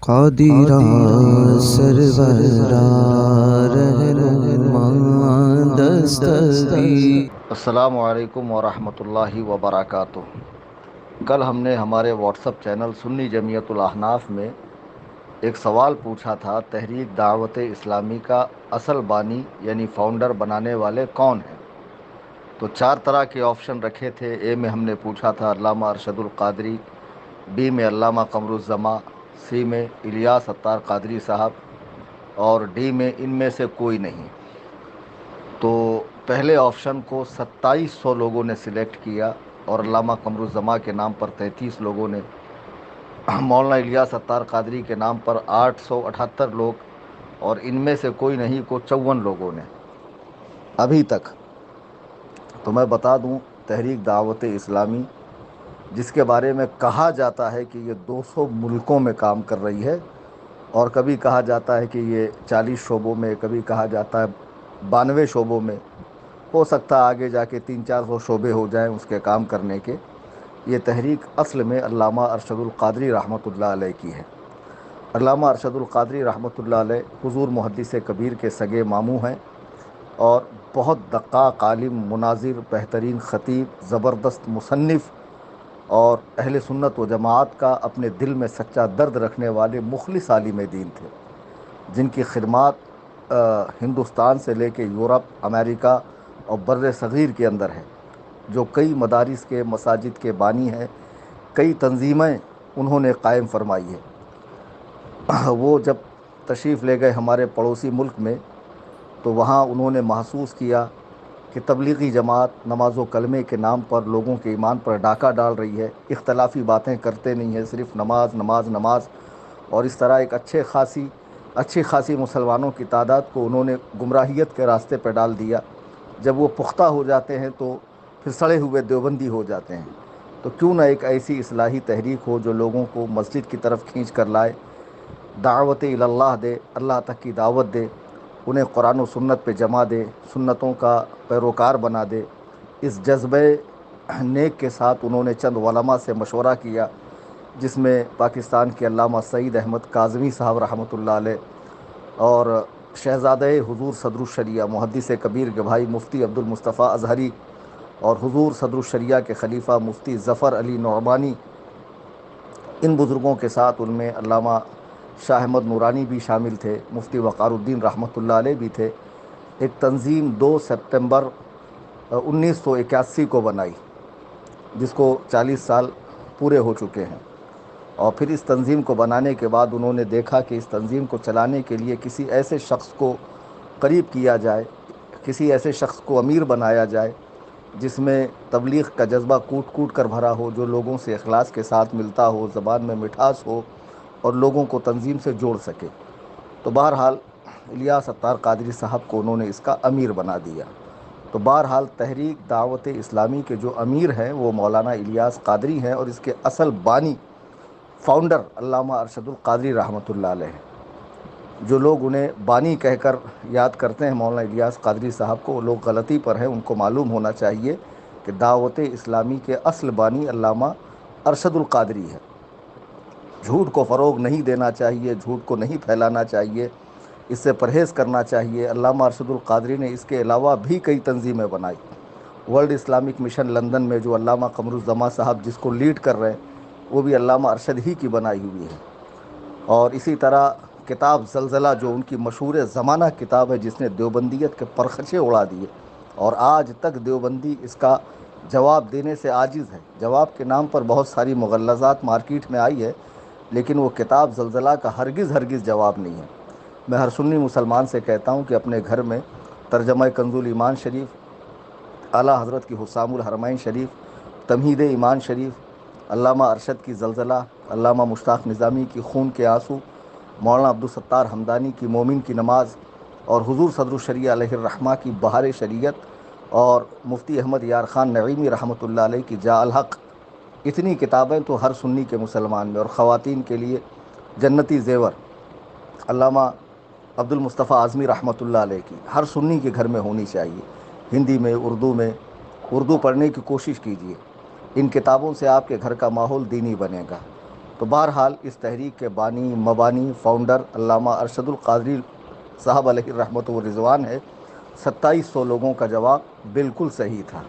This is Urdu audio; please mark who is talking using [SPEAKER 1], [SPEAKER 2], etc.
[SPEAKER 1] قادرا سرورا رہنما دستگیر۔
[SPEAKER 2] السلام علیکم ورحمۃ اللہ وبرکاتہ۔ کل ہم نے ہمارے واٹس اپ چینل سنی جمعیت الاحناف میں ایک سوال پوچھا تھا، تحریک دعوت اسلامی کا اصل بانی یعنی فاؤنڈر بنانے والے کون ہیں؟ تو 4 طرح کے آپشن رکھے تھے۔ اے میں ہم نے پوچھا تھا علامہ ارشد القادری، بی میں علامہ قمر الزماں، سی میں الیاس اتار قادری صاحب، اور ڈی میں ان میں سے کوئی نہیں۔ تو پہلے آپشن کو 2700 لوگوں نے سلیکٹ کیا اور علامہ قمر الزماں کے نام پر 33 لوگوں نے، مولانا الیاس اتار قادری کے نام پر 878 لوگ، اور ان میں سے کوئی نہیں کو 54 لوگوں نے ابھی تک۔ تو میں بتا دوں، تحریک دعوت اسلامی جس کے بارے میں کہا جاتا ہے کہ یہ 200 ملکوں میں کام کر رہی ہے، اور کبھی کہا جاتا ہے کہ یہ 40 شعبوں میں، کبھی کہا جاتا ہے 92 شعبوں میں، ہو سکتا ہے آگے جا کے 300-400 شعبے ہو جائیں اس کے کام کرنے کے۔ یہ تحریک اصل میں علامہ ارشد القادری رحمۃ اللہ علیہ کی ہے۔ علامہ ارشد القادری رحمۃ اللہ علیہ حضور محدث کبیر کے سگے ماموں ہیں، اور بہت دقاق عالم، مناظر، بہترین خطیب، زبردست مصنف، اور اہل سنت و جماعت کا اپنے دل میں سچا درد رکھنے والے مخلص عالم دین تھے، جن کی خدمات ہندوستان سے لے کے یورپ، امریکہ اور بر صغیر کے اندر ہے، جو کئی مدارس کے، مساجد کے بانی ہیں، کئی تنظیمیں انہوں نے قائم فرمائی ہے۔ وہ جب تشریف لے گئے ہمارے پڑوسی ملک میں، تو وہاں انہوں نے محسوس کیا کہ تبلیغی جماعت نماز و کلمے کے نام پر لوگوں کے ایمان پر ڈاکہ ڈال رہی ہے، اختلافی باتیں کرتے نہیں ہیں، صرف نماز نماز نماز، اور اس طرح ایک اچھی خاصی مسلمانوں کی تعداد کو انہوں نے گمراہیت کے راستے پہ ڈال دیا۔ جب وہ پختہ ہو جاتے ہیں تو پھر سڑے ہوئے دیوبندی ہو جاتے ہیں۔ تو کیوں نہ ایک ایسی اصلاحی تحریک ہو جو لوگوں کو مسجد کی طرف کھینچ کر لائے، دعوت اللہ دے، اللہ تک کی دعوت دے، انہیں قرآن و سنت پہ جمع دے، سنتوں کا پیروکار بنا دے۔ اس جذبے نیک کے ساتھ انہوں نے چند علماء سے مشورہ کیا، جس میں پاکستان کے علامہ سعید احمد کاظمی صاحب رحمۃ اللہ علیہ، اور شہزادہ حضور صدر الشریعہ محدث کبیر کے بھائی مفتی عبد المصطفیٰ اظہری، اور حضور صدر الشریعہ کے خلیفہ مفتی ظفر علی نعمانی، ان بزرگوں کے ساتھ ان میں علامہ شاہ احمد نورانی بھی شامل تھے، مفتی وقار الدین رحمۃ اللہ علیہ بھی تھے۔ ایک تنظیم 2 سپتمبر 1981 کو بنائی، جس کو 40 سال پورے ہو چکے ہیں۔ اور پھر اس تنظیم کو بنانے کے بعد انہوں نے دیکھا کہ اس تنظیم کو چلانے کے لیے کسی ایسے شخص کو قریب کیا جائے، کسی ایسے شخص کو امیر بنایا جائے جس میں تبلیغ کا جذبہ کوٹ کوٹ کر بھرا ہو، جو لوگوں سے اخلاص کے ساتھ ملتا ہو، زبان میں مٹھاس ہو، اور لوگوں کو تنظیم سے جوڑ سکے۔ تو بہرحال الیاس اتار قادری صاحب کو انہوں نے اس کا امیر بنا دیا۔ تو بہرحال تحریک دعوت اسلامی کے جو امیر ہیں وہ مولانا الیاس قادری ہیں، اور اس کے اصل بانی، فاؤنڈر علامہ ارشد القادری رحمۃ اللہ علیہ ہیں۔ جو لوگ انہیں بانی کہہ کر یاد کرتے ہیں مولانا الیاس قادری صاحب کو، وہ لوگ غلطی پر ہیں۔ ان کو معلوم ہونا چاہیے کہ دعوت اسلامی کے اصل بانی علامہ ارشد القادری ہے۔ جھوٹ کو فروغ نہیں دینا چاہیے، جھوٹ کو نہیں پھیلانا چاہیے، اس سے پرہیز کرنا چاہیے۔ علامہ ارشد القادری نے اس کے علاوہ بھی کئی تنظیمیں بنائی۔ ورلڈ اسلامک مشن لندن میں جو علامہ قمر الزماں صاحب جس کو لیڈ کر رہے ہیں، وہ بھی علامہ ارشد ہی کی بنائی ہوئی ہے۔ اور اسی طرح کتاب زلزلہ جو ان کی مشہور زمانہ کتاب ہے، جس نے دیوبندیت کے پرخچے اڑا دیے، اور آج تک دیوبندی اس کا جواب دینے سے عاجز ہے۔ جواب کے نام پر بہت ساری مغلظات مارکیٹ میں آئی ہے، لیکن وہ کتاب زلزلہ کا ہرگز جواب نہیں ہے۔ میں ہر سنی مسلمان سے کہتا ہوں کہ اپنے گھر میں ترجمہ کنز الایمان شریف، اعلیٰ حضرت کی حسام الحرمین شریف، تمہید ایمان شریف، علامہ ارشد کی زلزلہ، علامہ مشتاق نظامی کی خون کے آنسو، مولانا عبدالستار حمدانی کی مومن کی نماز، اور حضور صدر الشریعہ علیہ الرحمہ کی بہار شریعت، اور مفتی احمد یار خان نعیمی رحمۃ اللہ علیہ کی جاء الحق، اتنی کتابیں تو ہر سنی کے مسلمان میں۔ اور خواتین کے لیے جنتی زیور علامہ عبد المصطفیٰ اعظمی رحمۃ اللہ علیہ کی ہر سنی کے گھر میں ہونی چاہیے، ہندی میں، اردو میں۔ اردو پڑھنے کی کوشش کیجیے، ان کتابوں سے آپ کے گھر کا ماحول دینی بنے گا۔ تو بہرحال اس تحریک کے بانی مبانی فاؤنڈر علامہ ارشد القادری صاحب علیہ الرحمۃ والرضوان ہے۔ 2700 لوگوں کا جواب بالکل صحیح تھا۔